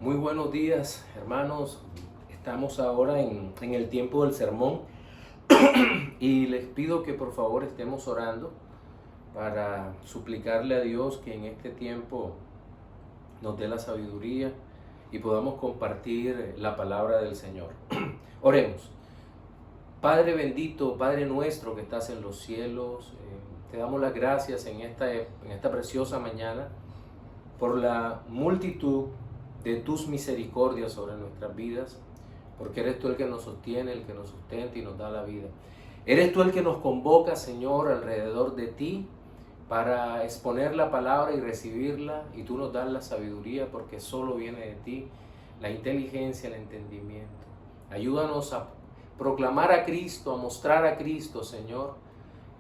Muy buenos días, hermanos. Estamos ahora en el tiempo del sermón y les pido que por favor estemos orando para suplicarle a Dios que en este tiempo nos dé la sabiduría y podamos compartir la palabra del Señor. Oremos. Padre bendito, Padre nuestro que estás en los cielos, te damos las gracias en esta preciosa mañana por la multitud de tus misericordias sobre nuestras vidas, porque eres tú el que nos sostiene, el que nos sustenta y nos da la vida. Eres tú el que nos convoca, Señor, alrededor de ti para exponer la palabra y recibirla, y tú nos das la sabiduría porque solo viene de ti, la inteligencia, el entendimiento. Ayúdanos a proclamar a Cristo, a mostrar a Cristo, Señor,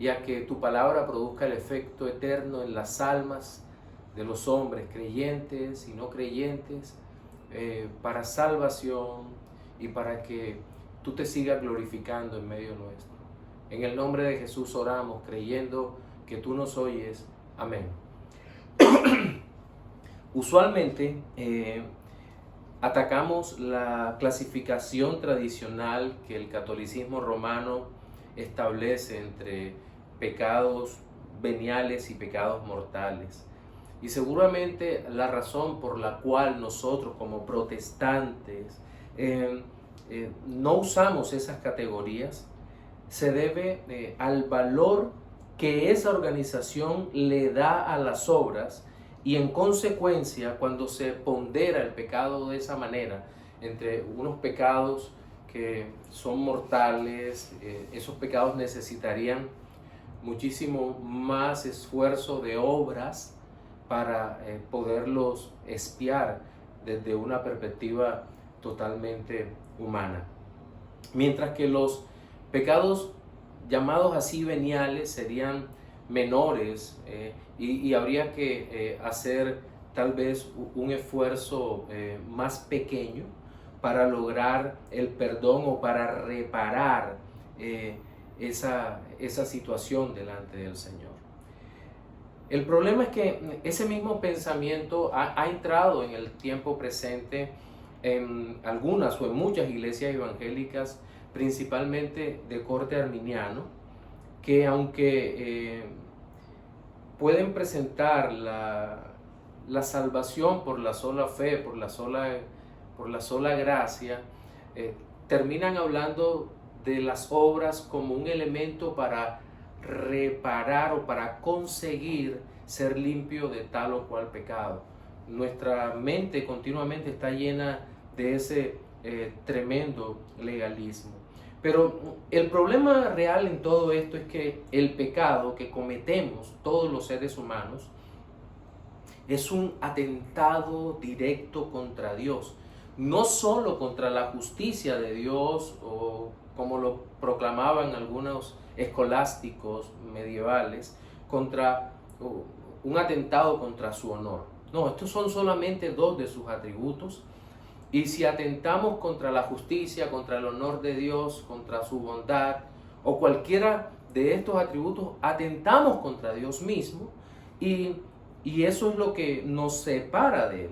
y a que tu palabra produzca el efecto eterno en las almas de los hombres, creyentes y no creyentes, para salvación y para que tú te sigas glorificando en medio nuestro. En el nombre de Jesús oramos, creyendo que tú nos oyes. Amén. Usualmente atacamos la clasificación tradicional que el catolicismo romano establece entre pecados veniales y pecados mortales. Y seguramente la razón por la cual nosotros como protestantes no usamos esas categorías se debe al valor que esa organización le da a las obras, y en consecuencia cuando se pondera el pecado de esa manera entre unos pecados que son mortales, esos pecados necesitarían muchísimo más esfuerzo de obras para poderlos expiar desde una perspectiva totalmente humana. Mientras que los pecados llamados así veniales serían menores, y habría que hacer tal vez un esfuerzo más pequeño para lograr el perdón o para reparar esa situación delante del Señor. El problema es que ese mismo pensamiento ha entrado en el tiempo presente en algunas o en muchas iglesias evangélicas, principalmente de corte arminiano, que aunque pueden presentar la salvación por la sola fe, por la sola gracia, terminan hablando de las obras como un elemento para reparar o para conseguir ser limpio de tal o cual pecado. Nuestra mente continuamente está llena de ese tremendo legalismo. Pero el problema real en todo esto es que el pecado que cometemos todos los seres humanos es un atentado directo contra Dios, no solo contra la justicia de Dios, o como lo proclamaban algunos escolásticos medievales, contra un atentado contra su honor. No, estos son solamente dos de sus atributos, y si atentamos contra la justicia, contra el honor de Dios, contra su bondad, o cualquiera de estos atributos, atentamos contra Dios mismo, y eso es lo que nos separa de Él.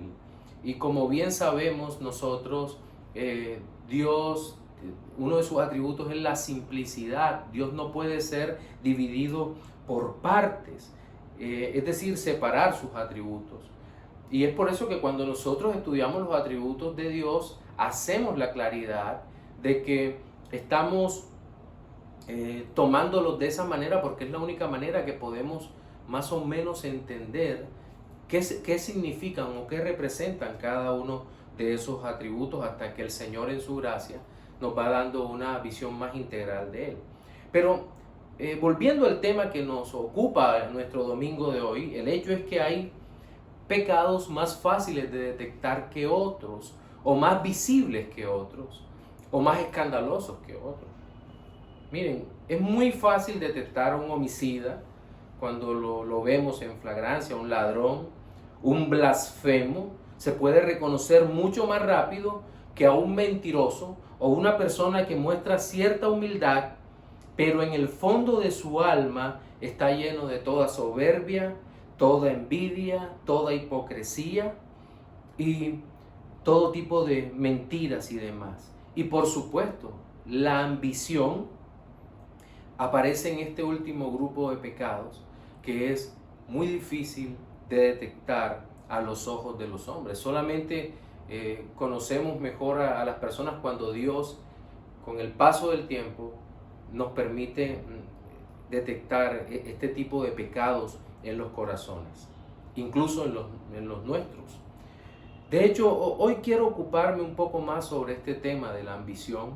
Y como bien sabemos nosotros, Dios, uno de sus atributos es la simplicidad. Dios no puede ser dividido por partes, es decir, separar sus atributos. Y es por eso que cuando nosotros estudiamos los atributos de Dios, hacemos la claridad de que estamos tomándolos de esa manera, porque es la única manera que podemos más o menos entender qué significan o qué representan cada uno de esos atributos, hasta que el Señor en su gracia nos va dando una visión más integral de Él. Pero volviendo al tema que nos ocupa en nuestro domingo de hoy, el hecho es que hay pecados más fáciles de detectar que otros, o más visibles que otros, o más escandalosos que otros. Miren, es muy fácil detectar a un homicida cuando lo vemos en flagrancia, un ladrón, un blasfemo. Se puede reconocer mucho más rápido que a un mentiroso o una persona que muestra cierta humildad, pero en el fondo de su alma está lleno de toda soberbia, toda envidia, toda hipocresía, y todo tipo de mentiras y demás. Y por supuesto, la ambición aparece en este último grupo de pecados que es muy difícil de detectar a los ojos de los hombres. Solamente conocemos mejor a las personas cuando Dios, con el paso del tiempo, nos permite detectar este tipo de pecados en los corazones, incluso en los nuestros. De hecho, hoy quiero ocuparme un poco más sobre este tema de la ambición,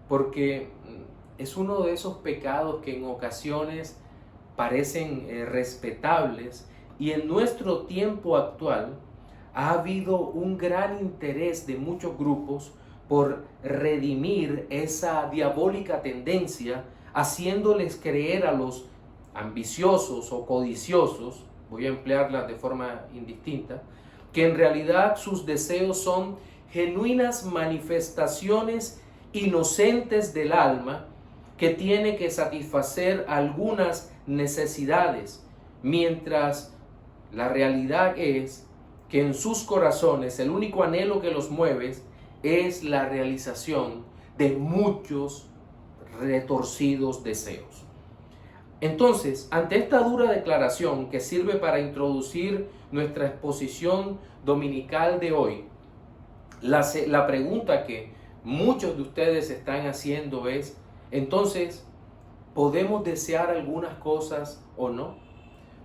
porque es uno de esos pecados que en ocasiones parecen respetables, y en nuestro tiempo actual ha habido un gran interés de muchos grupos por redimir esa diabólica tendencia, haciéndoles creer a los ambiciosos o codiciosos, voy a emplearlas de forma indistinta, que en realidad sus deseos son genuinas manifestaciones inocentes del alma que tiene que satisfacer algunas necesidades, mientras la realidad es que en sus corazones el único anhelo que los mueve es la realización de muchos retorcidos deseos. Entonces, ante esta dura declaración que sirve para introducir nuestra exposición dominical de hoy, la pregunta que muchos de ustedes están haciendo es, entonces, ¿podemos desear algunas cosas o no?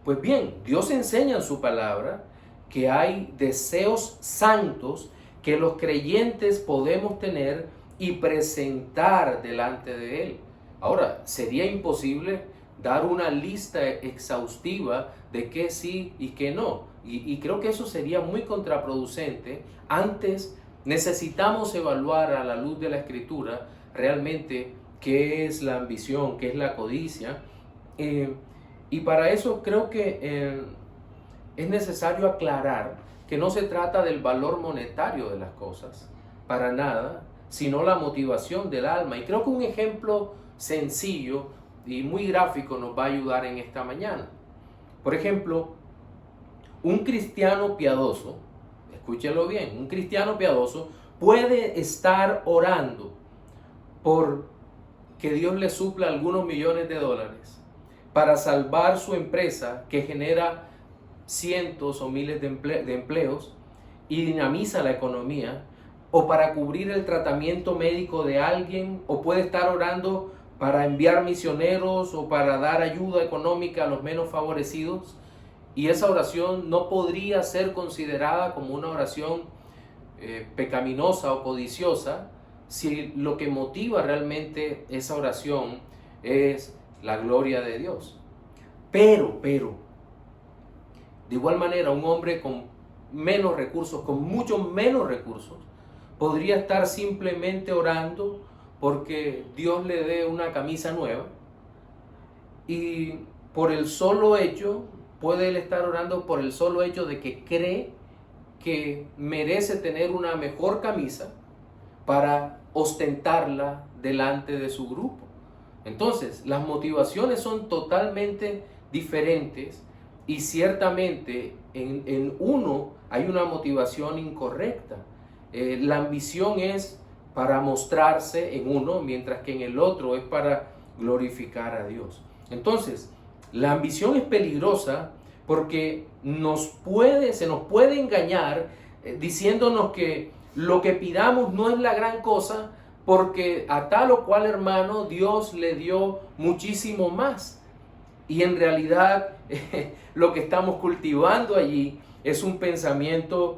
Pues bien, Dios enseña en su palabra que hay deseos santos que los creyentes podemos tener y presentar delante de Él. Ahora, sería imposible dar una lista exhaustiva de qué sí y qué no. Y creo que eso sería muy contraproducente. Antes necesitamos evaluar a la luz de la Escritura realmente qué es la ambición, qué es la codicia. Y para eso creo que es necesario aclarar que no se trata del valor monetario de las cosas, para nada, sino la motivación del alma. Y creo que un ejemplo sencillo y muy gráfico nos va a ayudar en esta mañana. Por ejemplo, un cristiano piadoso, escúchelo bien, un cristiano piadoso puede estar orando por que Dios le supla algunos millones de dólares para salvar su empresa que genera cientos o miles de empleos y dinamiza la economía, o para cubrir el tratamiento médico de alguien, o puede estar orando para enviar misioneros o para dar ayuda económica a los menos favorecidos, y esa oración no podría ser considerada como una oración pecaminosa o codiciosa si lo que motiva realmente esa oración es la gloria de Dios. Pero, de igual manera, un hombre con menos recursos, con mucho menos recursos, podría estar simplemente orando porque Dios le dé una camisa nueva, y por el solo hecho, puede él estar orando por el solo hecho de que cree que merece tener una mejor camisa para ostentarla delante de su grupo. Entonces, las motivaciones son totalmente diferentes, y ciertamente en uno hay una motivación incorrecta. La ambición es para mostrarse en uno, mientras que en el otro es para glorificar a Dios. Entonces, la ambición es peligrosa porque se nos puede engañar diciéndonos que lo que pidamos no es la gran cosa, porque a tal o cual hermano Dios le dio muchísimo más. Y en realidad lo que estamos cultivando allí es un pensamiento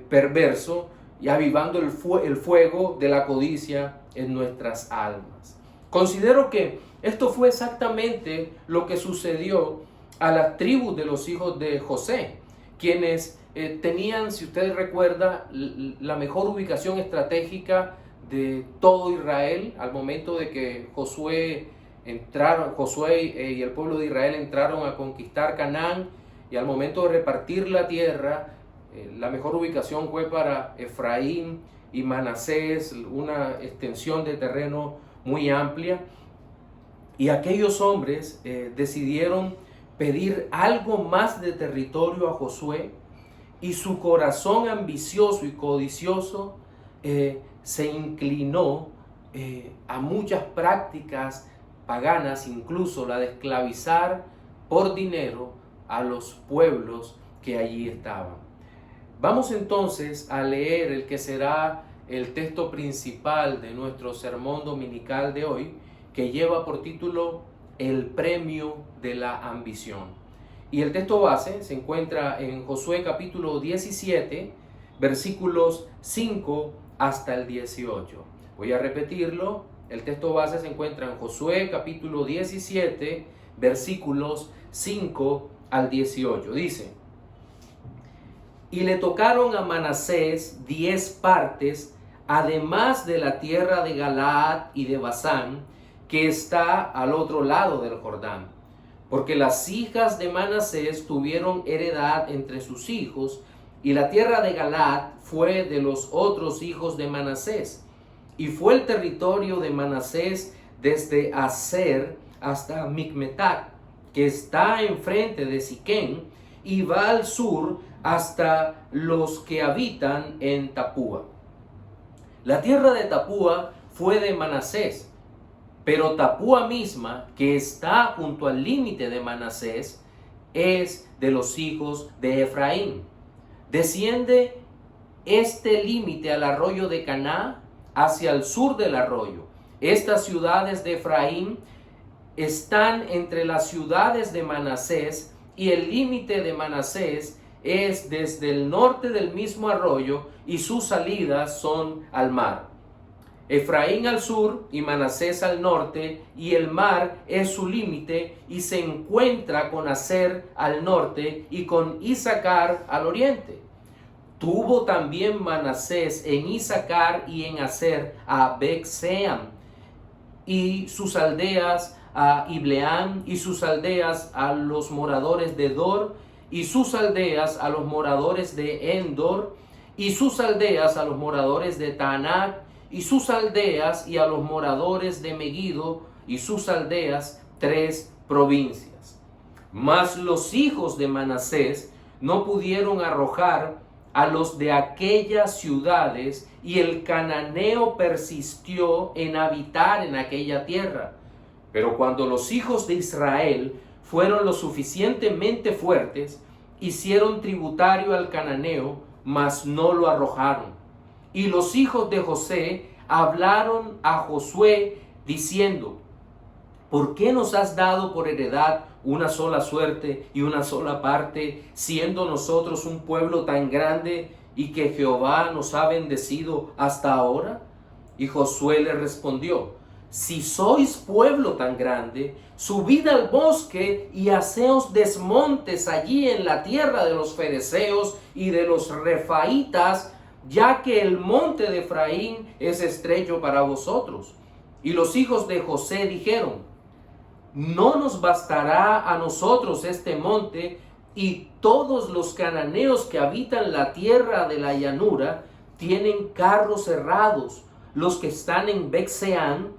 perverso, y avivando el fuego de la codicia en nuestras almas. Considero que esto fue exactamente lo que sucedió a las tribus de los hijos de José, quienes tenían, si usted recuerda, la mejor ubicación estratégica de todo Israel al momento de que Josué y el pueblo de Israel entraron a conquistar Canaán, y al momento de repartir la tierra, la mejor ubicación fue para Efraín y Manasés, una extensión de terreno muy amplia. Y aquellos hombres decidieron pedir algo más de territorio a Josué, y su corazón ambicioso y codicioso se inclinó a muchas prácticas paganas, incluso la de esclavizar por dinero a los pueblos que allí estaban. Vamos entonces a leer el que será el texto principal de nuestro sermón dominical de hoy, que lleva por título El premio de la ambición. Y el texto base se encuentra en Josué capítulo 17, versículos 5 hasta el 18. Voy a repetirlo. El texto base se encuentra en Josué capítulo 17, versículos 5 al 18. Dice: y le tocaron a Manasés 10 partes, además de la tierra de Galaad y de Basán, que está al otro lado del Jordán. Porque las hijas de Manasés tuvieron heredad entre sus hijos, y la tierra de Galaad fue de los otros hijos de Manasés. Y fue el territorio de Manasés desde Aser hasta Micmetac, que está enfrente de Siquén, y va al sur hasta los que habitan en Tapúa. La tierra de Tapúa fue de Manasés, pero Tapúa misma, que está junto al límite de Manasés, es de los hijos de Efraín. Desciende este límite al arroyo de Caná hacia el sur del arroyo. Estas ciudades de Efraín están entre las ciudades de Manasés, y el límite de Manasés es desde el norte del mismo arroyo, y sus salidas son al mar. Efraín al sur y Manasés al norte, y el mar es su límite, y se encuentra con Aser al norte y con Isacar al oriente. Tuvo también Manasés en Isacar y en Aser a Beth-sean y sus aldeas, a Ibleam y sus aldeas, a los moradores de Dor y sus aldeas, a los moradores de Endor y sus aldeas, a los moradores de Taanac y sus aldeas, y a los moradores de Megiddo y sus aldeas, 3 provincias. Mas los hijos de Manasés no pudieron arrojar a los de aquellas ciudades, y el cananeo persistió en habitar en aquella tierra. Pero cuando los hijos de Israel fueron lo suficientemente fuertes, hicieron tributario al cananeo, mas no lo arrojaron. Y los hijos de José hablaron a Josué diciendo: ¿por qué nos has dado por heredad una sola suerte y una sola parte, siendo nosotros un pueblo tan grande, y que Jehová nos ha bendecido hasta ahora? Y Josué le respondió: si sois pueblo tan grande, subid al bosque y haceos desmontes allí en la tierra de los fereceos y de los refaítas, ya que el monte de Efraín es estrecho para vosotros. Y los hijos de José dijeron: no nos bastará a nosotros este monte, y todos los cananeos que habitan la tierra de la llanura tienen carros cerrados, los que están en Beth-sean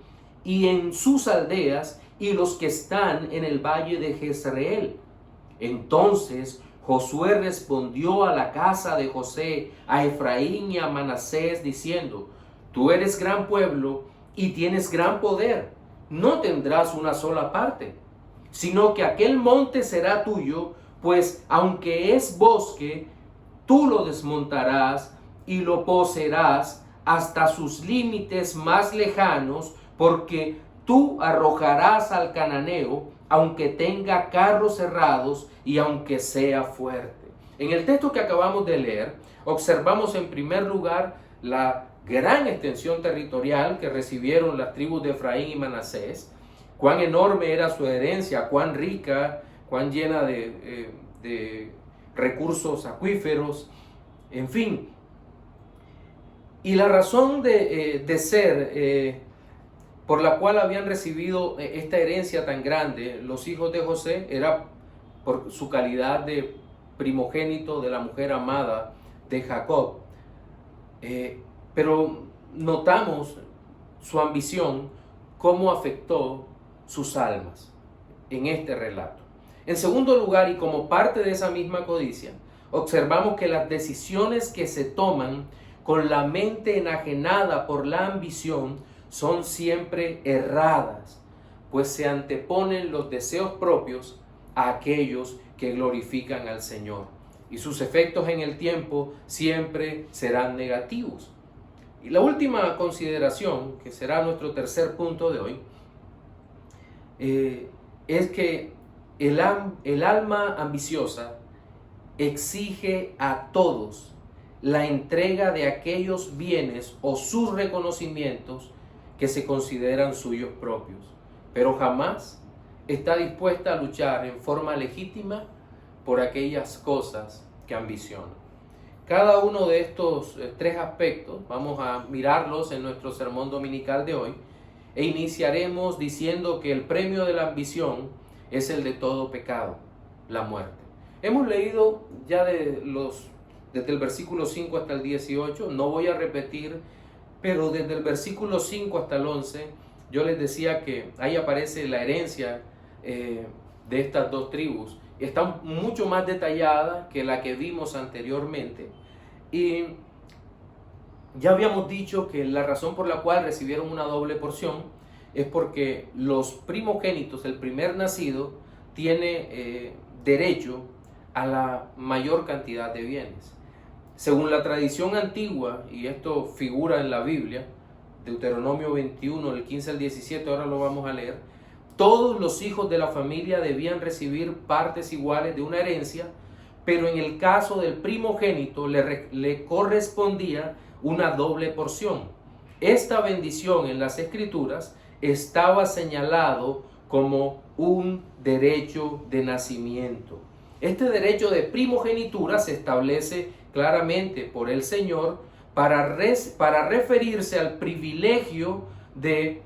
y en sus aldeas, y los que están en el valle de Jezreel. Entonces Josué respondió a la casa de José, a Efraín y a Manasés, diciendo: tú eres gran pueblo y tienes gran poder, no tendrás una sola parte, sino que aquel monte será tuyo, pues aunque es bosque, tú lo desmontarás y lo poseerás hasta sus límites más lejanos, porque tú arrojarás al cananeo, aunque tenga carros cerrados y aunque sea fuerte. En el texto que acabamos de leer, observamos en primer lugar la gran extensión territorial que recibieron las tribus de Efraín y Manasés, cuán enorme era su herencia, cuán rica, cuán llena de recursos acuíferos, en fin. Y la razón de ser por la cual habían recibido esta herencia tan grande los hijos de José era por su calidad de primogénito de la mujer amada de Jacob. Pero notamos su ambición, cómo afectó sus almas en este relato. En segundo lugar, y como parte de esa misma codicia, observamos que las decisiones que se toman con la mente enajenada por la ambición son siempre erradas, pues se anteponen los deseos propios a aquellos que glorifican al Señor, y sus efectos en el tiempo siempre serán negativos. Y la última consideración, que será nuestro tercer punto de hoy, es que el alma ambiciosa exige a todos la entrega de aquellos bienes o sus reconocimientos que se consideran suyos propios, pero jamás está dispuesta a luchar en forma legítima por aquellas cosas que ambiciona. Cada uno de estos tres aspectos vamos a mirarlos en nuestro sermón dominical de hoy, e iniciaremos diciendo que el premio de la ambición es el de todo pecado, la muerte. Hemos leído ya desde el versículo 5 hasta el 18, no voy a repetir, pero desde el versículo 5 hasta el 11, yo les decía que ahí aparece la herencia de estas dos tribus. Está mucho más detallada que la que vimos anteriormente. Y ya habíamos dicho que la razón por la cual recibieron una doble porción es porque los primogénitos, el primer nacido, tiene derecho a la mayor cantidad de bienes. Según la tradición antigua, y esto figura en la Biblia, Deuteronomio 21, del 15 al 17, ahora lo vamos a leer, todos los hijos de la familia debían recibir partes iguales de una herencia, pero en el caso del primogénito le correspondía una doble porción. Esta bendición en las Escrituras estaba señalado como un derecho de nacimiento. Este derecho de primogenitura se establece claramente por el Señor para referirse al privilegio de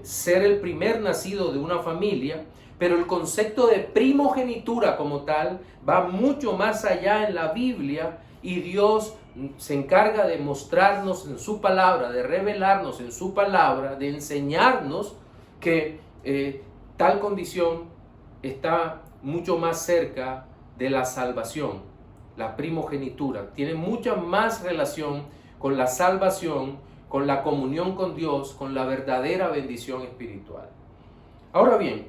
ser el primer nacido de una familia, pero el concepto de primogenitura como tal va mucho más allá en la Biblia, y Dios se encarga de mostrarnos en su palabra, de revelarnos en su palabra, de enseñarnos que tal condición está mucho más cerca de la salvación. La primogenitura tiene mucha más relación con la salvación, con la comunión con Dios, con la verdadera bendición espiritual. Ahora bien,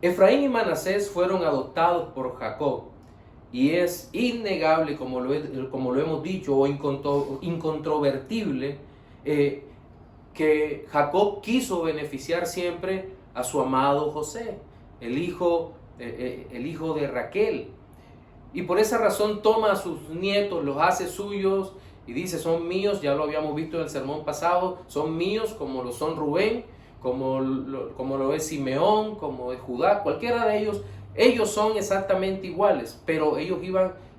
Efraín y Manasés fueron adoptados por Jacob, y es innegable, como lo hemos dicho, o incontrovertible, que Jacob quiso beneficiar siempre a su amado José, el hijo de Raquel. Y por esa razón toma a sus nietos, los hace suyos y dice: son míos. Ya lo habíamos visto en el sermón pasado, son míos como lo son Rubén, como lo es Simeón, como es Judá, cualquiera de ellos son exactamente iguales, pero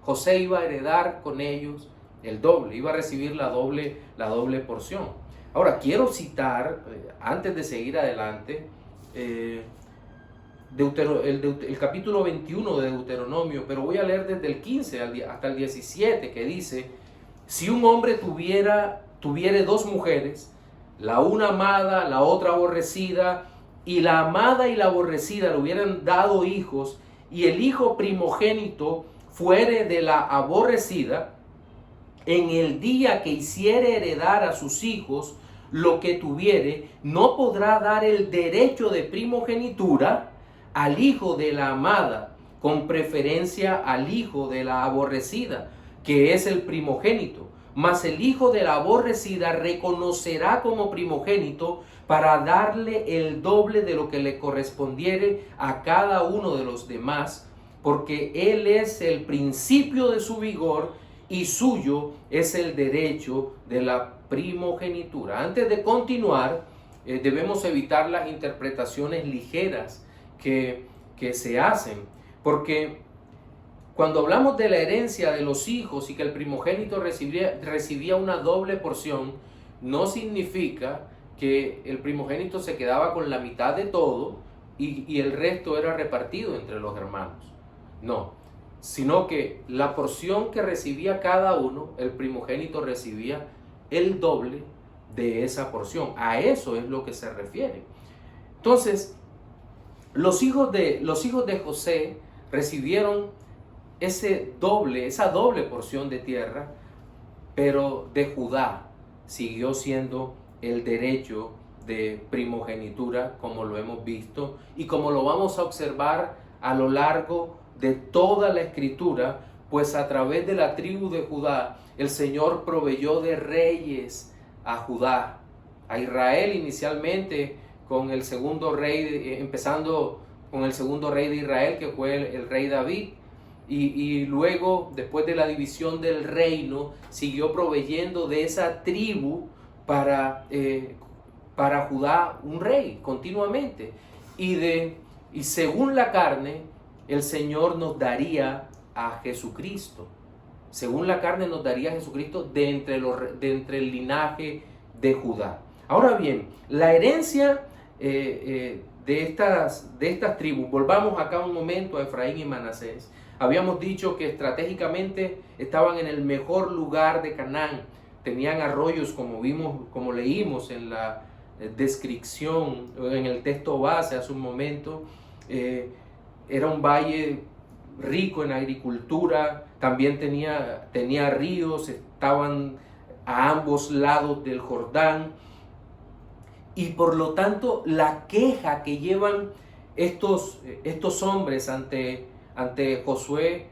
José iba a heredar con ellos el doble, iba a recibir la doble porción. Ahora quiero citar, antes de seguir adelante, el capítulo 21 de Deuteronomio, pero voy a leer desde el 15 hasta el 17, que dice: si un hombre tuviere dos mujeres, la una amada, la otra aborrecida, y la amada y la aborrecida le hubieran dado hijos, y el hijo primogénito fuere de la aborrecida, en el día que hiciere heredar a sus hijos lo que tuviere, no podrá dar el derecho de primogenitura al hijo de la amada, con preferencia al hijo de la aborrecida, que es el primogénito. Mas el hijo de la aborrecida reconocerá como primogénito para darle el doble de lo que le correspondiere a cada uno de los demás, porque él es el principio de su vigor y suyo es el derecho de la primogenitura. Antes de continuar, debemos evitar las interpretaciones ligeras que se hacen, porque cuando hablamos de la herencia de los hijos y que el primogénito recibía una doble porción, no significa que el primogénito se quedaba con la mitad de todo y el resto era repartido entre los hermanos. No, sino que la porción que recibía cada uno, el primogénito recibía el doble de esa porción. A eso es lo que se refiere. Entonces, los hijos de José recibieron esa doble porción de tierra, pero de Judá siguió siendo el derecho de primogenitura, como lo hemos visto y como lo vamos a observar a lo largo de toda la escritura, pues a través de la tribu de Judá el Señor proveyó de reyes a Judá, a Israel inicialmente con el segundo rey, empezando con el segundo rey de Israel, que fue el rey David, y luego, después de la división del reino, siguió proveyendo de esa tribu para Judá un rey continuamente. Y según la carne, el Señor nos daría a Jesucristo. Según la carne nos daría a Jesucristo de entre el linaje de Judá. Ahora bien, la herencia de estas tribus, volvamos acá un momento a Efraín y Manasés. Habíamos dicho que estratégicamente estaban en el mejor lugar de Canaán. Tenían arroyos, como leímos en la descripción, en el texto base hace un momento. Era un valle rico en agricultura, también tenía ríos, estaban a ambos lados del Jordán. Y por lo tanto, la queja que llevan estos hombres ante Josué,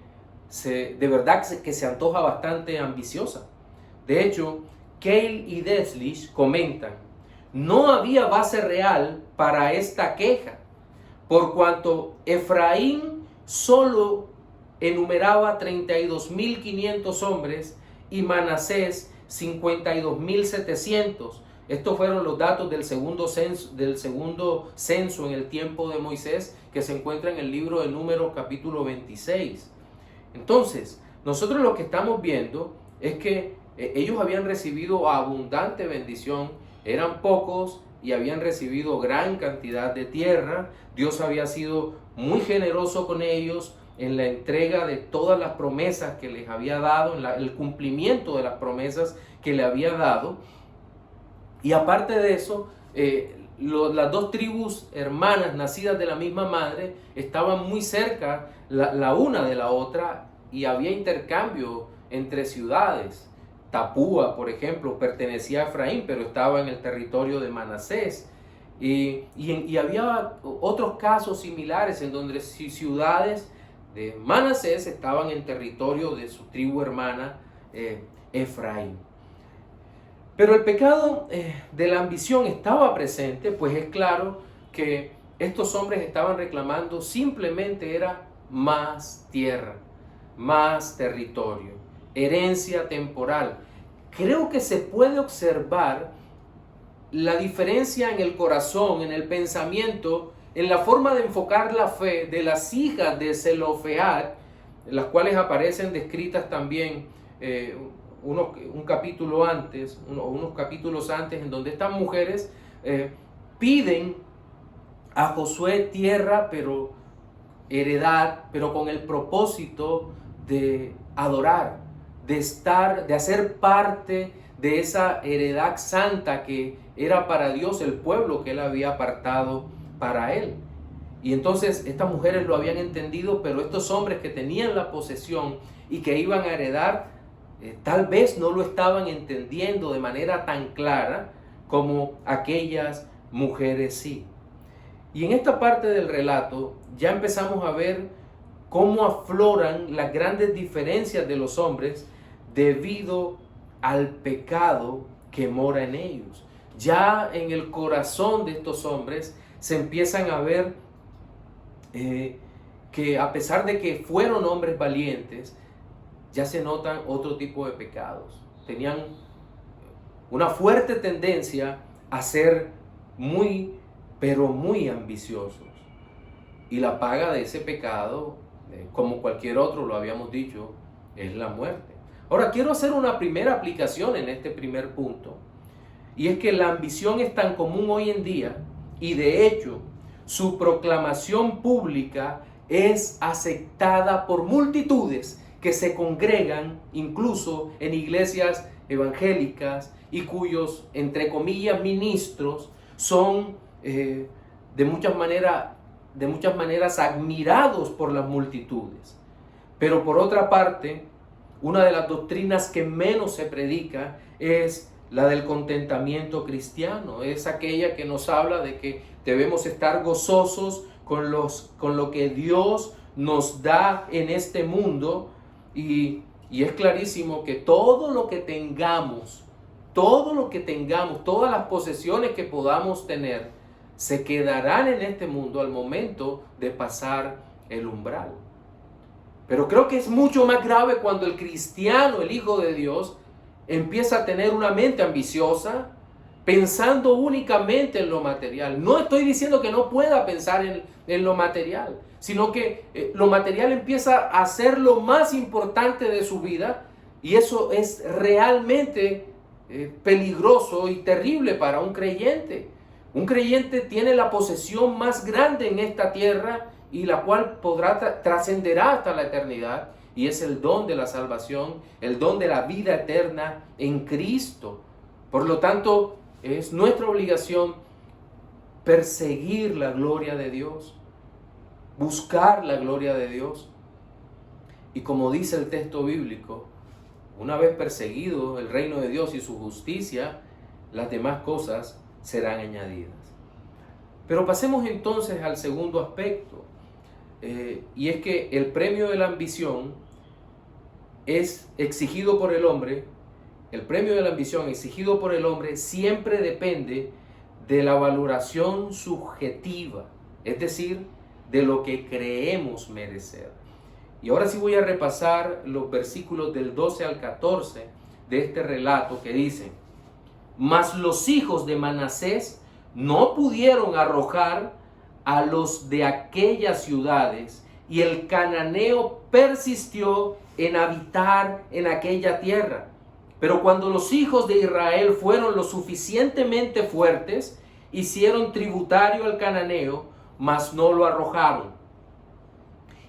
de verdad que se antoja bastante ambiciosa. De hecho, Keil y Deslish comentan: no había base real para esta queja, por cuanto Efraín solo enumeraba 32.500 hombres y Manasés 52.700. Estos fueron los datos del segundo censo en el tiempo de Moisés, que se encuentra en el libro de Números capítulo 26. Entonces, nosotros lo que estamos viendo es que ellos habían recibido abundante bendición, eran pocos y habían recibido gran cantidad de tierra. Dios había sido muy generoso con ellos en la entrega de todas las promesas que les había dado, en el cumplimiento de las promesas que le había dado. Y aparte de eso, las dos tribus hermanas nacidas de la misma madre estaban muy cerca la una de la otra, y había intercambio entre ciudades. Tapúa, por ejemplo, pertenecía a Efraín, pero estaba en el territorio de Manasés. Y había otros casos similares en donde ciudades de Manasés estaban en territorio de su tribu hermana Efraín. Pero el pecado de la ambición estaba presente, pues es claro que estos hombres estaban reclamando simplemente era más tierra, más territorio, herencia temporal. Creo que se puede observar la diferencia en el corazón, en el pensamiento, en la forma de enfocar la fe de las hijas de Zelofehad, las cuales aparecen descritas también un capítulo antes, unos capítulos antes, en donde estas mujeres piden a Josué tierra, pero heredad, pero con el propósito de adorar, de hacer parte de esa heredad santa que era para Dios, el pueblo que él había apartado para él. Y entonces estas mujeres lo habían entendido, pero estos hombres que tenían la posesión y que iban a heredar, tal vez no lo estaban entendiendo de manera tan clara como aquellas mujeres sí. Y en esta parte del relato ya empezamos a ver cómo afloran las grandes diferencias de los hombres debido al pecado que mora en ellos. Ya en el corazón de estos hombres se empiezan a ver que a pesar de que fueron hombres valientes, ya se notan otro tipo de pecados. Tenían una fuerte tendencia a ser muy, pero muy ambiciosos. Y la paga de ese pecado, como cualquier otro, lo habíamos dicho, es la muerte. Ahora, quiero hacer una primera aplicación en este primer punto. Y es que la ambición es tan común hoy en día, y de hecho, su proclamación pública es aceptada por multitudes que se congregan incluso en iglesias evangélicas y cuyos, entre comillas, ministros son de muchas maneras admirados por las multitudes. Pero por otra parte, una de las doctrinas que menos se predica es la del contentamiento cristiano. Es aquella que nos habla de que debemos estar gozosos con lo que Dios nos da en este mundo. Y es clarísimo que todo lo que tengamos, todas las posesiones que podamos tener, se quedarán en este mundo al momento de pasar el umbral. Pero creo que es mucho más grave cuando el cristiano, el Hijo de Dios, empieza a tener una mente ambiciosa, pensando únicamente en lo material. No estoy diciendo que no pueda pensar en lo material, sino que lo material empieza a ser lo más importante de su vida, y eso es realmente peligroso y terrible para un creyente. Un creyente tiene la posesión más grande en esta tierra y la cual trascenderá hasta la eternidad, y es el don de la salvación, el don de la vida eterna en Cristo. Por lo tanto, es nuestra obligación perseguir la gloria de Dios, buscar la gloria de Dios. Y como dice el texto bíblico, una vez perseguido el reino de Dios y su justicia, las demás cosas serán añadidas. Pero pasemos entonces al segundo aspecto, y es que el premio de la ambición es exigido por el hombre. El premio de la ambición exigido por el hombre siempre depende de la valoración subjetiva, es decir, de lo que creemos merecer. Y ahora sí voy a repasar los versículos del 12 al 14 de este relato que dicen: mas los hijos de Manasés no pudieron arrojar a los de aquellas ciudades, y el cananeo persistió en habitar en aquella tierra. Pero cuando los hijos de Israel fueron lo suficientemente fuertes, hicieron tributario al cananeo, mas no lo arrojaron.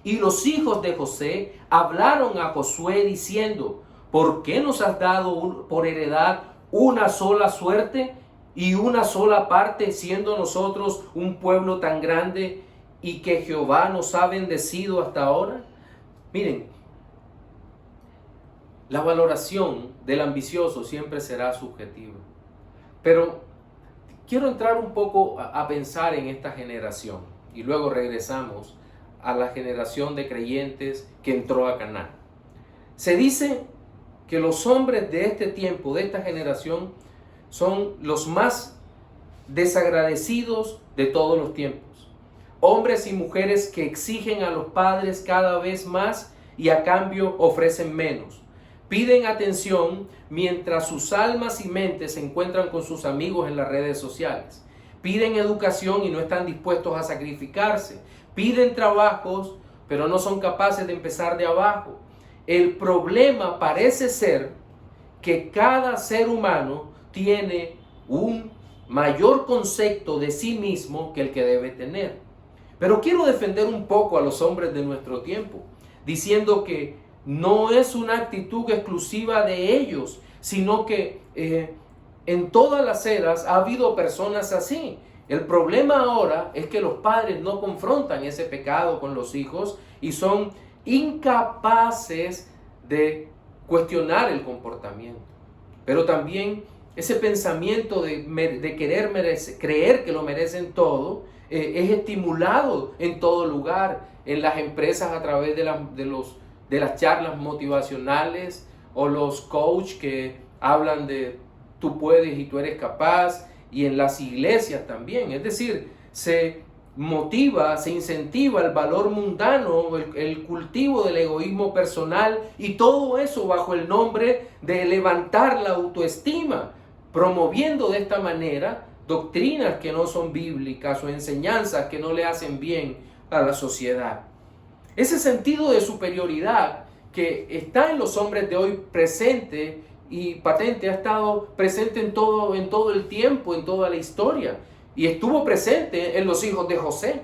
Y los hijos de José hablaron a Josué diciendo: ¿por qué nos has dado por heredad una sola suerte y una sola parte, siendo nosotros un pueblo tan grande y que Jehová nos ha bendecido hasta ahora? Miren, la valoración del ambicioso siempre será subjetiva. Pero quiero entrar un poco a pensar en esta generación, y luego regresamos a la generación de creyentes que entró a Canaán. Se dice que los hombres de este tiempo, de esta generación, son los más desagradecidos de todos los tiempos. Hombres y mujeres que exigen a los padres cada vez más y a cambio ofrecen menos. Piden atención mientras sus almas y mentes se encuentran con sus amigos en las redes sociales. Piden educación y no están dispuestos a sacrificarse. Piden trabajos, pero no son capaces de empezar de abajo. El problema parece ser que cada ser humano tiene un mayor concepto de sí mismo que el que debe tener. Pero quiero defender un poco a los hombres de nuestro tiempo, diciendo que no es una actitud exclusiva de ellos, sino que en todas las eras ha habido personas así. El problema ahora es que los padres no confrontan ese pecado con los hijos y son incapaces de cuestionar el comportamiento. Pero también ese pensamiento de creer que lo merecen todo, es estimulado en todo lugar, en las empresas a través de las charlas motivacionales, o los coach que hablan de tú puedes y tú eres capaz, y en las iglesias también. Es decir, se motiva, se incentiva el valor mundano, el cultivo del egoísmo personal, y todo eso bajo el nombre de levantar la autoestima, promoviendo de esta manera doctrinas que no son bíblicas o enseñanzas que no le hacen bien a la sociedad. Ese sentido de superioridad que está en los hombres de hoy presente y patente, ha estado presente en todo el tiempo, en toda la historia, y estuvo presente en los hijos de José.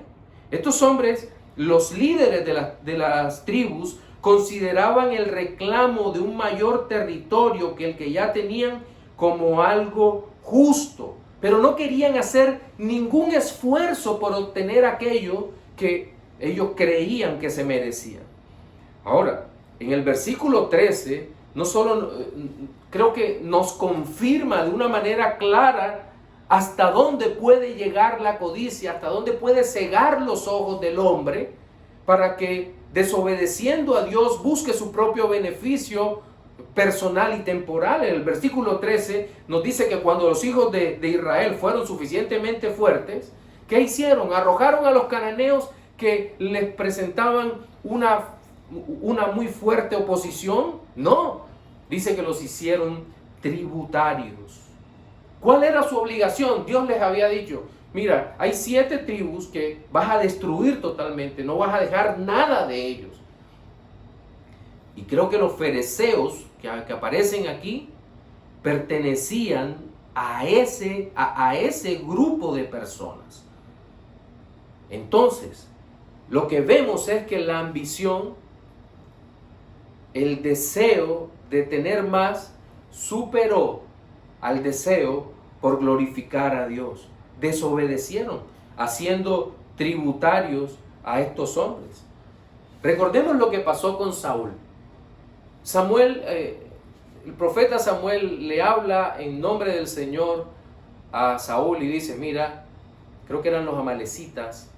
Estos hombres, los líderes de las tribus, consideraban el reclamo de un mayor territorio que el que ya tenían como algo justo, pero no querían hacer ningún esfuerzo por obtener aquello que ellos creían que se merecían. Ahora, en el versículo 13, no solo creo que nos confirma de una manera clara hasta dónde puede llegar la codicia, hasta dónde puede cegar los ojos del hombre para que, desobedeciendo a Dios, busque su propio beneficio personal y temporal. En el versículo 13 nos dice que cuando los hijos de Israel fueron suficientemente fuertes, ¿qué hicieron? Arrojaron a los cananeos que les presentaban una muy fuerte oposición. No, dice que los hicieron tributarios. ¿Cuál era su obligación? Dios les había dicho, mira, hay 7 tribus que vas a destruir totalmente, no vas a dejar nada de ellos. Y creo que los fereceos que aparecen aquí pertenecían a ese grupo de personas. Entonces, lo que vemos es que la ambición, el deseo de tener más, superó al deseo por glorificar a Dios. Desobedecieron, haciendo tributarios a estos hombres. Recordemos lo que pasó con Saúl. El profeta Samuel le habla en nombre del Señor a Saúl y dice, mira, creo que eran los amalecitas,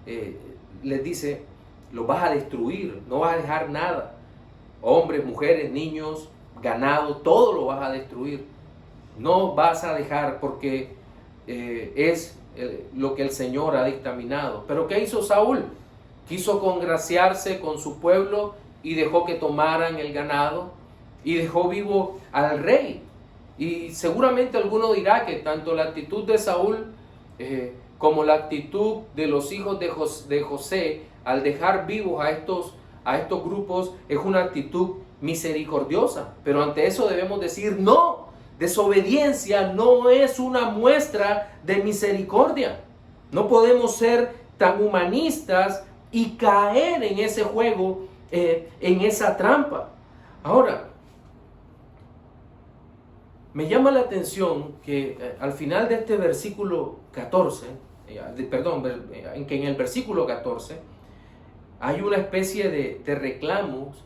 les dice, los vas a destruir, no vas a dejar nada. Hombres, mujeres, niños, ganado, todo lo vas a destruir. No vas a dejar porque es lo que el Señor ha dictaminado. Pero ¿qué hizo Saúl? Quiso congraciarse con su pueblo y dejó que tomaran el ganado y dejó vivo al rey. Y seguramente alguno dirá que tanto la actitud de Saúl como la actitud de los hijos de José al dejar vivos a estos grupos es una actitud misericordiosa. Pero ante eso debemos decir no. Desobediencia no es una muestra de misericordia. No podemos ser tan humanistas y caer en ese juego, en esa trampa. Ahora, me llama la atención que al final de este versículo 14, en el versículo 14 hay una especie de reclamos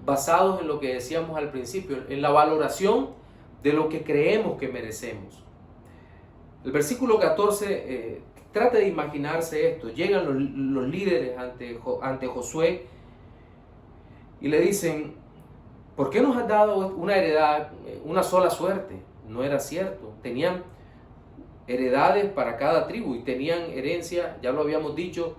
basados en lo que decíamos al principio, en la valoración de lo que creemos que merecemos. El versículo 14 trata de imaginarse esto. Llegan los líderes ante Josué y le dicen, ¿por qué nos has dado una heredad, una sola suerte? No era cierto. Tenían heredades para cada tribu y tenían herencia, ya lo habíamos dicho,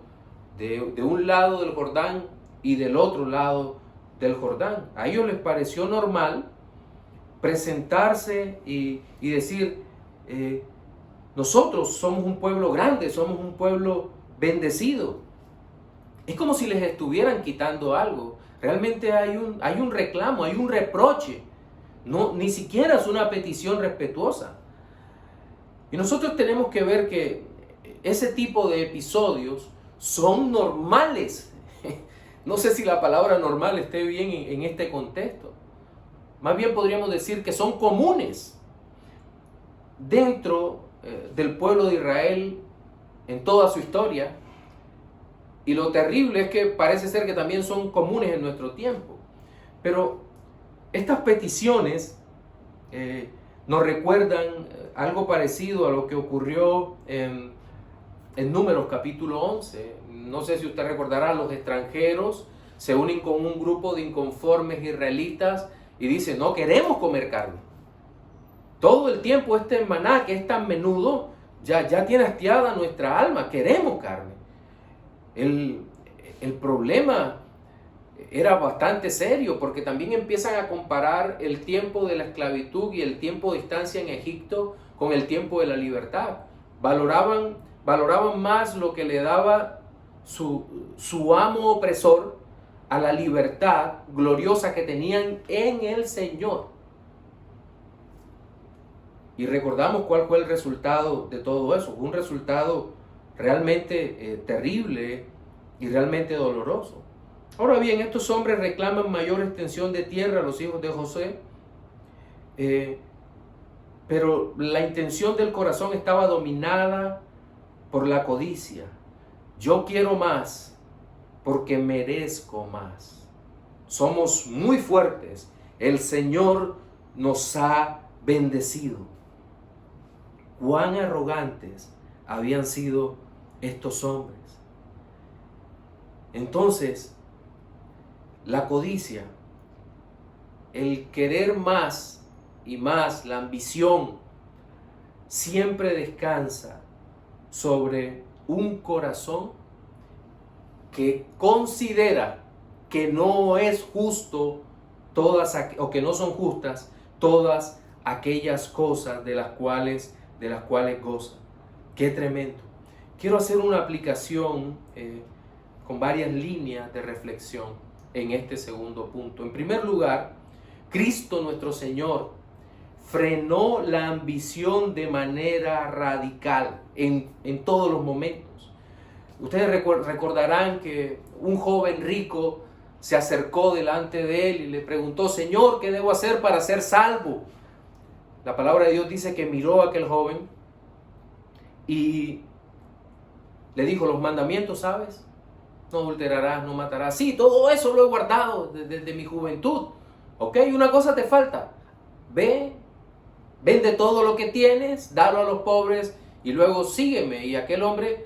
de un lado del Jordán y del otro lado del Jordán. A ellos les pareció normal presentarse y decir, nosotros somos un pueblo grande, somos un pueblo bendecido. Es como si les estuvieran quitando algo. Realmente hay un reclamo, hay un reproche. No, ni siquiera es una petición respetuosa. Y nosotros tenemos que ver que ese tipo de episodios son normales. No sé si la palabra normal esté bien en este contexto. Más bien podríamos decir que son comunes dentro del pueblo de Israel en toda su historia. Y lo terrible es que parece ser que también son comunes en nuestro tiempo. Pero estas peticiones nos recuerdan algo parecido a lo que ocurrió en Números capítulo 11. No sé si usted recordará, los extranjeros se unen con un grupo de inconformes israelitas y dicen, no queremos comer carne. Todo el tiempo este maná que es tan menudo ya tiene hastiada nuestra alma, queremos carne. El problema era bastante serio porque también empiezan a comparar el tiempo de la esclavitud y el tiempo de estancia en Egipto con el tiempo de la libertad. Valoraban más lo que le daba su amo opresor a la libertad gloriosa que tenían en el Señor. Y recordamos cuál fue el resultado de todo eso. Fue un resultado realmente terrible y realmente doloroso. Ahora bien, estos hombres reclaman mayor extensión de tierra a los hijos de José, pero la intención del corazón estaba dominada por la codicia. Yo quiero más porque merezco más. somos muy fuertes, el Señor nos ha bendecido. Cuán arrogantes habían sido estos hombres. Entonces, la codicia, el querer más y más, la ambición, siempre descansa sobre un corazón que considera que no es justo o que no son justas todas aquellas cosas de las cuales gozan. Qué tremendo. Quiero hacer una aplicación con varias líneas de reflexión en este segundo punto. En primer lugar, Cristo nuestro Señor frenó la ambición de manera radical en todos los momentos. Ustedes recordarán que un joven rico se acercó delante de él y le preguntó: Señor, ¿qué debo hacer para ser salvo? La palabra de Dios dice que miró a aquel joven y le dijo: los mandamientos, ¿sabes? No adulterarás, no matarás. Sí, todo eso lo he guardado desde mi juventud. Ok, una cosa te falta. Ve, vende todo lo que tienes, dalo a los pobres y luego sígueme. Y aquel hombre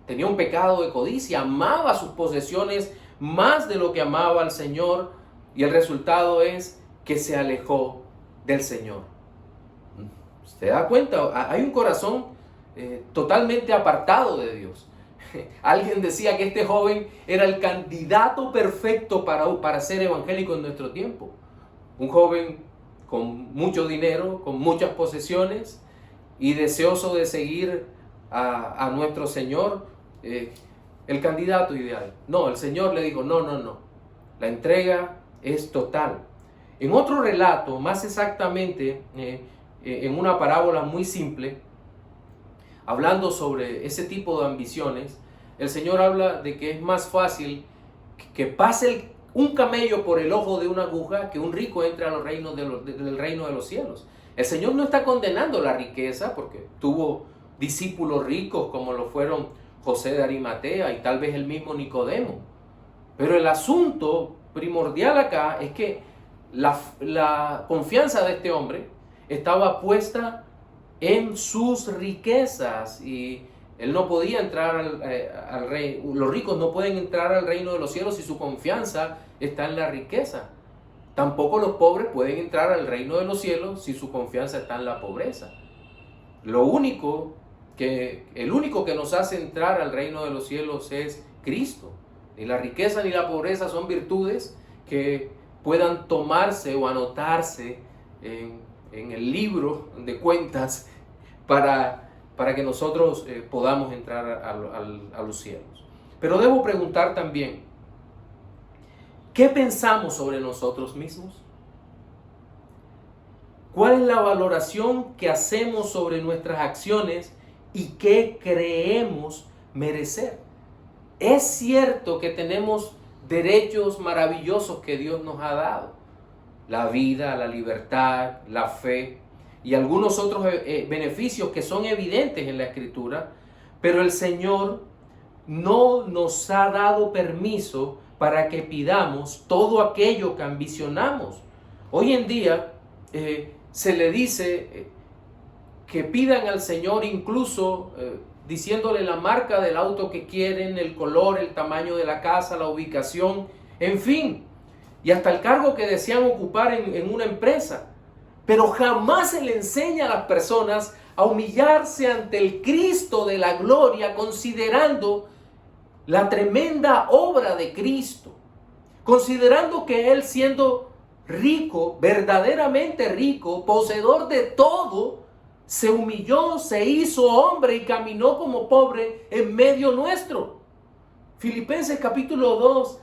tenía un pecado de codicia, amaba sus posesiones más de lo que amaba al Señor, y el resultado es que se alejó del Señor. ¿Se da cuenta? Hay un corazón totalmente apartado de Dios. Alguien decía que este joven era el candidato perfecto para ser evangélico en nuestro tiempo. Un joven con mucho dinero, con muchas posesiones y deseoso de seguir a nuestro Señor, el candidato ideal. No, el Señor le dijo: no, la entrega es total. En otro relato, más exactamente en una parábola muy simple, hablando sobre ese tipo de ambiciones, el Señor habla de que es más fácil que pase un camello por el ojo de una aguja que un rico entre a los reinos del reino de los cielos. El Señor no está condenando la riqueza, porque tuvo discípulos ricos como lo fueron José de Arimatea y tal vez el mismo Nicodemo. Pero el asunto primordial acá es que la confianza de este hombre estaba puesta en sus riquezas, y él no podía entrar al reino. Los ricos no pueden entrar al reino de los cielos si su confianza está en la riqueza. Tampoco los pobres pueden entrar al reino de los cielos si su confianza está en la pobreza. El único que nos hace entrar al reino de los cielos es Cristo. Ni la riqueza ni la pobreza son virtudes que puedan tomarse o anotarse en el libro de cuentas para que nosotros podamos entrar a los cielos. Pero debo preguntar también: ¿qué pensamos sobre nosotros mismos? ¿Cuál es la valoración que hacemos sobre nuestras acciones y qué creemos merecer? Es cierto que tenemos derechos maravillosos que Dios nos ha dado: la vida, la libertad, la fe y algunos otros beneficios que son evidentes en la Escritura, pero el Señor no nos ha dado permiso para que pidamos todo aquello que ambicionamos. Hoy en día se le dice que pidan al Señor incluso diciéndole la marca del auto que quieren, el color, el tamaño de la casa, la ubicación, en fin, y hasta el cargo que desean ocupar en una empresa. Pero jamás se le enseña a las personas a humillarse ante el Cristo de la gloria, considerando la tremenda obra de Cristo, considerando que Él, siendo rico, verdaderamente rico, poseedor de todo, se humilló, se hizo hombre y caminó como pobre en medio nuestro. Filipenses capítulo 2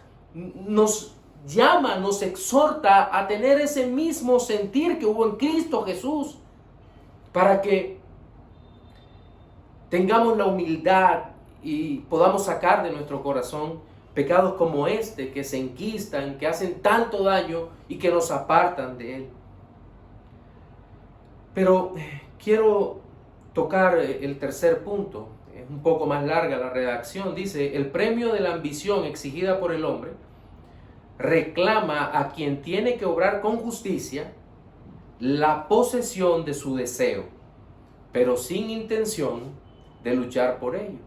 nos llama, nos exhorta a tener ese mismo sentir que hubo en Cristo Jesús, para que tengamos la humildad y podamos sacar de nuestro corazón pecados como este, que se enquistan, que hacen tanto daño y que nos apartan de Él. Pero quiero tocar el tercer punto. Es un poco más larga la redacción. Dice: el premio de la ambición exigida por el hombre reclama a quien tiene que obrar con justicia la posesión de su deseo, pero sin intención de luchar por ello.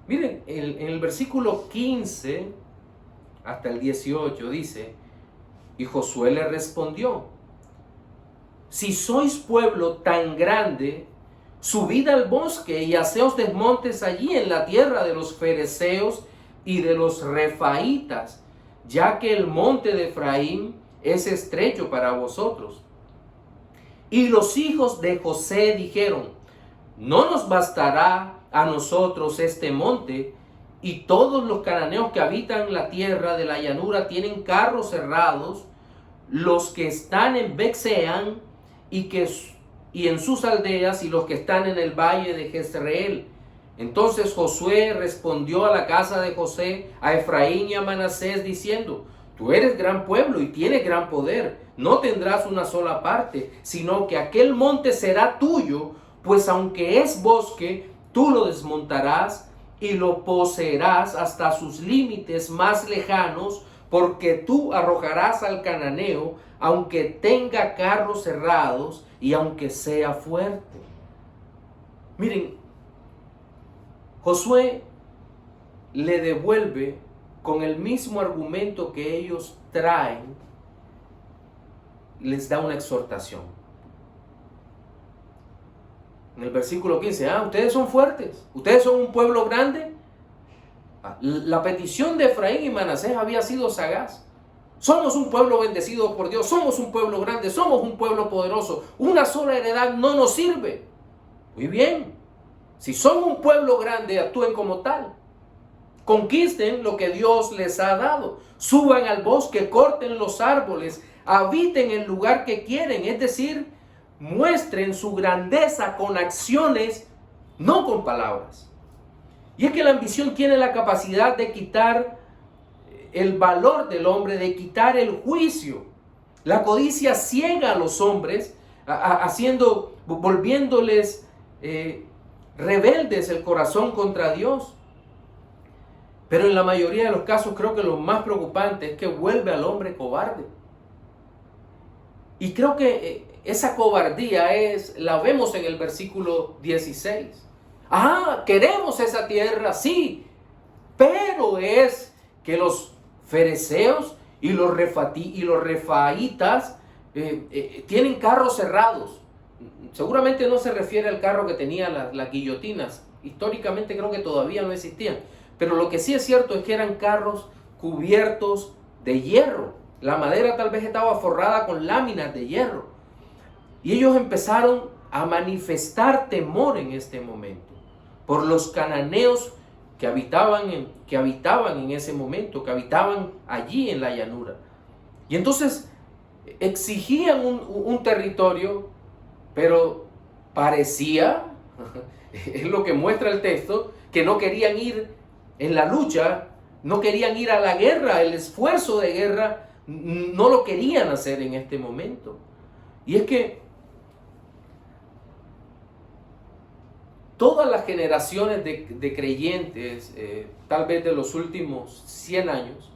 Miren, en el versículo 15 hasta el 18 dice: y Josué le respondió: si sois pueblo tan grande, subid al bosque y haceos desmontes allí en la tierra de los fereceos y de los refaitas, ya que el monte de Efraín es estrecho para vosotros. Y los hijos de José dijeron: no nos bastará a nosotros este monte, y todos los cananeos que habitan la tierra de la llanura tienen carros cerrados, los que están en Bexeán y en sus aldeas, y los que están en el valle de Jezreel. Entonces Josué respondió a la casa de José, a Efraín y a Manasés, diciendo: tú eres gran pueblo y tienes gran poder, no tendrás una sola parte, sino que aquel monte será tuyo, pues aunque es bosque, tú lo desmontarás y lo poseerás hasta sus límites más lejanos, porque tú arrojarás al cananeo, aunque tenga carros cerrados y aunque sea fuerte. Miren, Josué le devuelve con el mismo argumento que ellos traen, les da una exhortación. En el versículo 15, ustedes son fuertes, ustedes son un pueblo grande. La petición de Efraín y Manasés había sido sagaz. Somos un pueblo bendecido por Dios, somos un pueblo grande, somos un pueblo poderoso. Una sola heredad no nos sirve. Muy bien, si son un pueblo grande, actúen como tal. Conquisten lo que Dios les ha dado. Suban al bosque, corten los árboles, habiten el lugar que quieren. Es decir, muestren su grandeza con acciones, no con palabras. Y es que la ambición tiene la capacidad de quitar el valor del hombre, de quitar el juicio. La codicia ciega a los hombres, volviéndoles rebeldes el corazón contra Dios. Pero en la mayoría de los casos creo que lo más preocupante es que vuelve al hombre cobarde. Y creo que esa cobardía la vemos en el versículo 16. Queremos esa tierra, sí, pero es que los fereceos y los refaitas tienen carros cerrados. Seguramente no se refiere al carro que tenía las guillotinas. Históricamente creo que todavía no existían. Pero lo que sí es cierto es que eran carros cubiertos de hierro. La madera tal vez estaba forrada con láminas de hierro. Y ellos empezaron a manifestar temor en este momento por los cananeos que habitaban en ese momento, que habitaban allí en la llanura. Y entonces exigían un territorio, pero parecía, es lo que muestra el texto, que no querían ir en la lucha, no querían ir a la guerra, el esfuerzo de guerra no lo querían hacer en este momento. Y es que todas las generaciones de creyentes, tal vez de los últimos 100 años,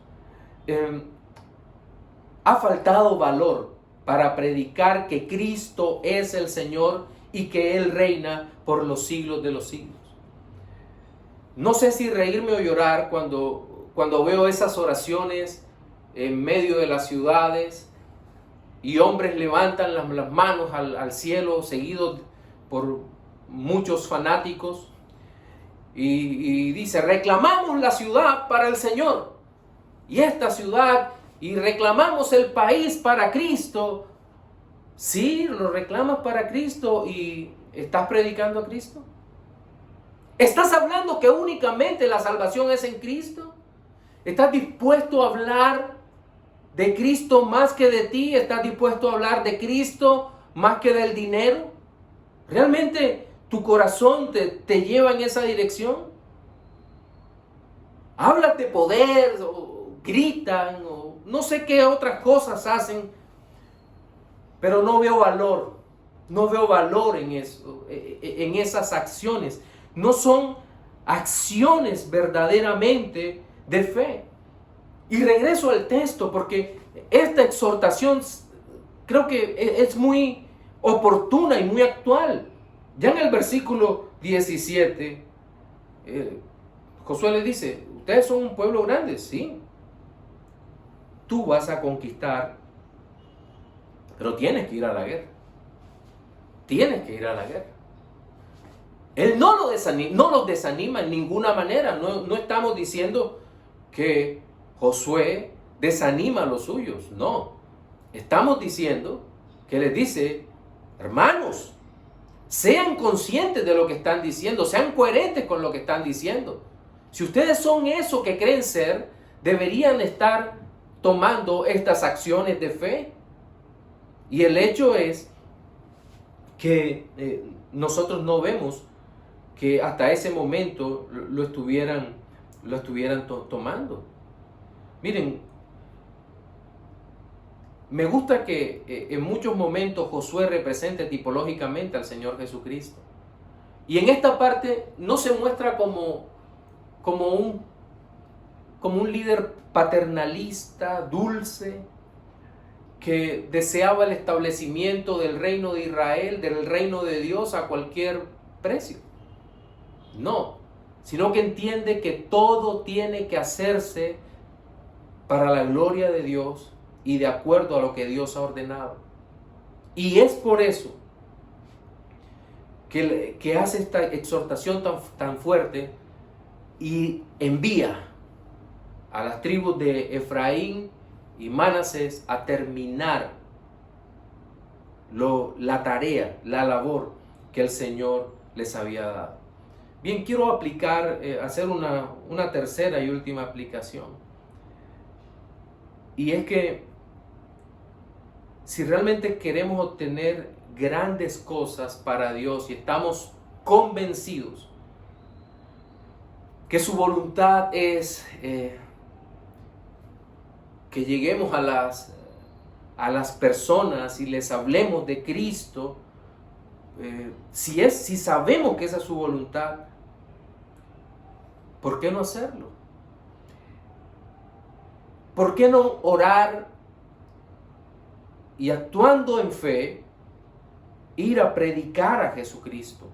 ha faltado valor para predicar que Cristo es el Señor y que Él reina por los siglos de los siglos. No sé si reírme o llorar cuando veo esas oraciones en medio de las ciudades y hombres levantan las manos al cielo seguidos por muchos fanáticos y dice: reclamamos la ciudad para el Señor y esta ciudad, y reclamamos el país para Cristo. Sí, lo reclamas para Cristo, y ¿estás predicando a Cristo? ¿Estás hablando que únicamente la salvación es en Cristo? ¿Estás dispuesto a hablar de Cristo más que de ti? ¿Estás dispuesto a hablar de Cristo más que del dinero? ¿Realmente tu corazón te lleva en esa dirección? Hablas de poder, o gritan, o no sé qué otras cosas hacen, pero no veo valor en eso, en esas acciones. No son acciones verdaderamente de fe. Y regreso al texto porque esta exhortación creo que es muy oportuna y muy actual. Ya en el versículo 17, Josué le dice, ustedes son un pueblo grande, sí. Tú vas a conquistar, pero tienes que ir a la guerra. Tienes que ir a la guerra. Él no los desanima en ninguna manera. No estamos diciendo que Josué desanima a los suyos. No. Estamos diciendo que les dice, hermanos, sean conscientes de lo que están diciendo, sean coherentes con lo que están diciendo. Si ustedes son eso que creen ser, deberían estar tomando estas acciones de fe. Y el hecho es que nosotros no vemos que hasta ese momento lo estuvieran tomando. Miren, me gusta que en muchos momentos Josué represente tipológicamente al Señor Jesucristo. Y en esta parte no se muestra como un líder paternalista, dulce, que deseaba el establecimiento del reino de Israel, del reino de Dios a cualquier precio. No, sino que entiende que todo tiene que hacerse para la gloria de Dios y de acuerdo a lo que Dios ha ordenado. Y es por eso que hace esta exhortación tan fuerte y envía a las tribus de Efraín y Manasés a terminar la tarea, la labor que el Señor les había dado. Bien, quiero hacer una tercera y última aplicación. Y es que si realmente queremos obtener grandes cosas para Dios y estamos convencidos que su voluntad es que lleguemos a las personas y les hablemos de Cristo, si sabemos que esa es su voluntad, ¿por qué no hacerlo? ¿Por qué no orar y actuando en fe, ir a predicar a Jesucristo?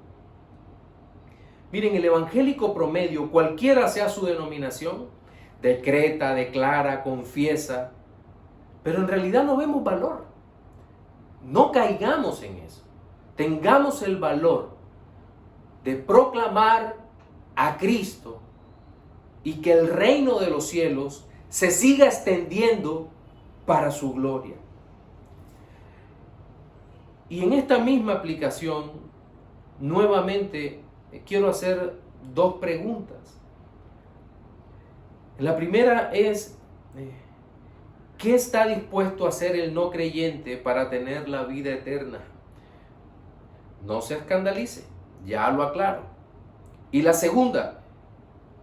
Miren, el evangélico promedio, cualquiera sea su denominación, decreta, declara, confiesa, pero en realidad no vemos valor. No caigamos en eso. Tengamos el valor de proclamar a Cristo y que el reino de los cielos se siga extendiendo para su gloria. Y en esta misma aplicación, nuevamente quiero hacer dos preguntas. La primera es, ¿qué está dispuesto a hacer el no creyente para tener la vida eterna? No se escandalice, ya lo aclaro. Y la segunda,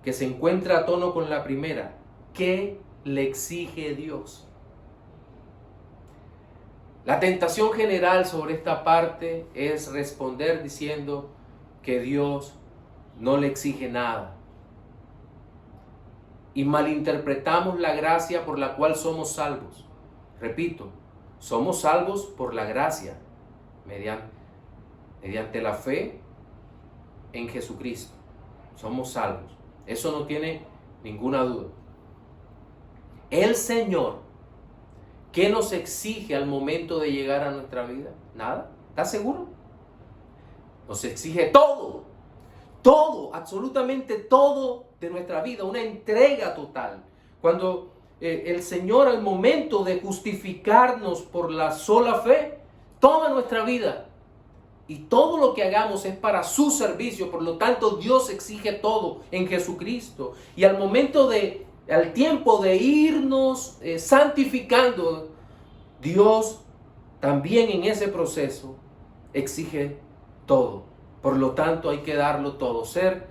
que se encuentra a tono con la primera, ¿qué le exige Dios? La tentación general sobre esta parte es responder diciendo que Dios no le exige nada. Y malinterpretamos la gracia por la cual somos salvos. Repito, somos salvos por la gracia, mediante la fe en Jesucristo. Somos salvos. Eso no tiene ninguna duda. El Señor, ¿qué nos exige al momento de llegar a nuestra vida? Nada. ¿Estás seguro? Nos exige todo. Todo, absolutamente todo de nuestra vida. Una entrega total. Cuando el Señor, al momento de justificarnos por la sola fe, toma nuestra vida. Y todo lo que hagamos es para su servicio. Por lo tanto, Dios exige todo en Jesucristo. Y al tiempo de irnos santificando, Dios también en ese proceso exige todo. Por lo tanto, hay que darlo todo. Ser,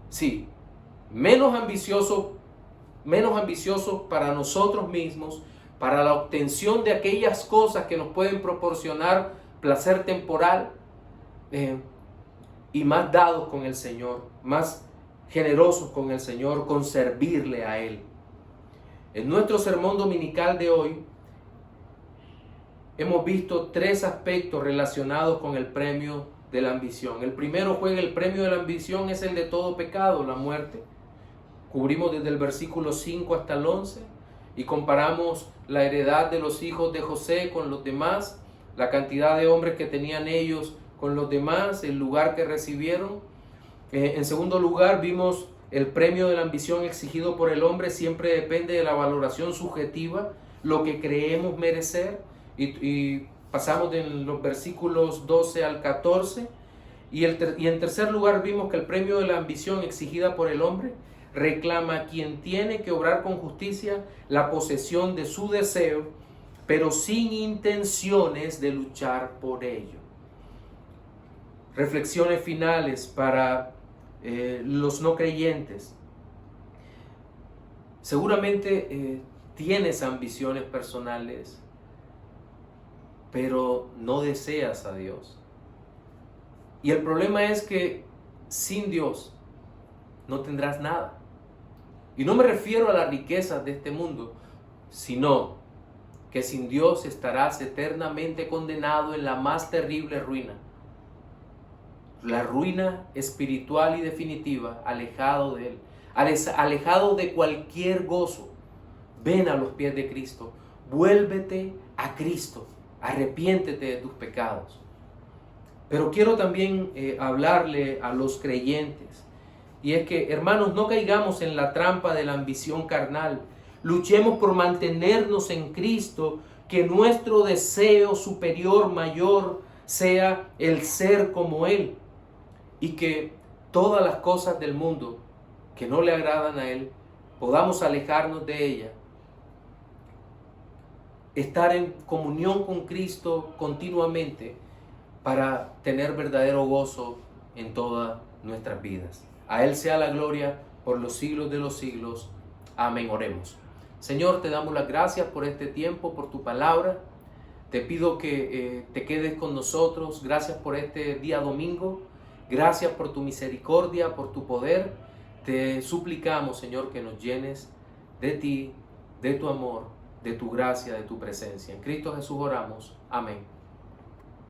sí, menos ambicioso para nosotros mismos, para la obtención de aquellas cosas que nos pueden proporcionar placer temporal, y más dados con el Señor, más generosos con el Señor, con servirle a Él. En nuestro sermón dominical de hoy hemos visto 3 aspectos relacionados con el premio de la ambición. El primero fue el premio de la ambición es el de todo pecado, la muerte. Cubrimos desde el versículo 5 hasta el 11 y comparamos la heredad de los hijos de José con los demás, la cantidad de hombres que tenían ellos con los demás, el lugar que recibieron. En segundo lugar, vimos el premio de la ambición exigido por el hombre siempre depende de la valoración subjetiva, lo que creemos merecer, y pasamos de los versículos 12 al 14. Y en tercer lugar vimos que el premio de la ambición exigida por el hombre reclama a quien tiene que obrar con justicia la posesión de su deseo, pero sin intenciones de luchar por ello. Reflexiones finales para los no creyentes. Seguramente tienes ambiciones personales, pero no deseas a Dios. Y el problema es que sin Dios no tendrás nada. Y no me refiero a las riquezas de este mundo, sino que sin Dios estarás eternamente condenado en la más terrible ruina. La ruina espiritual y definitiva, alejado de Él, alejado de cualquier gozo. Ven a los pies de Cristo, vuélvete a Cristo, arrepiéntete de tus pecados. Pero quiero también hablarle a los creyentes. Y es que, hermanos, no caigamos en la trampa de la ambición carnal. Luchemos por mantenernos en Cristo, que nuestro deseo superior, mayor, sea el ser como Él. Y que todas las cosas del mundo que no le agradan a Él, podamos alejarnos de ellas. Estar en comunión con Cristo continuamente para tener verdadero gozo en todas nuestras vidas. A Él sea la gloria por los siglos de los siglos. Amén. Oremos. Señor, te damos las gracias por este tiempo, por tu palabra. Te pido que te quedes con nosotros. Gracias por este día domingo. Gracias por tu misericordia, por tu poder. Te suplicamos, Señor, que nos llenes de ti, de tu amor, de tu gracia, de tu presencia. En Cristo Jesús oramos. Amén.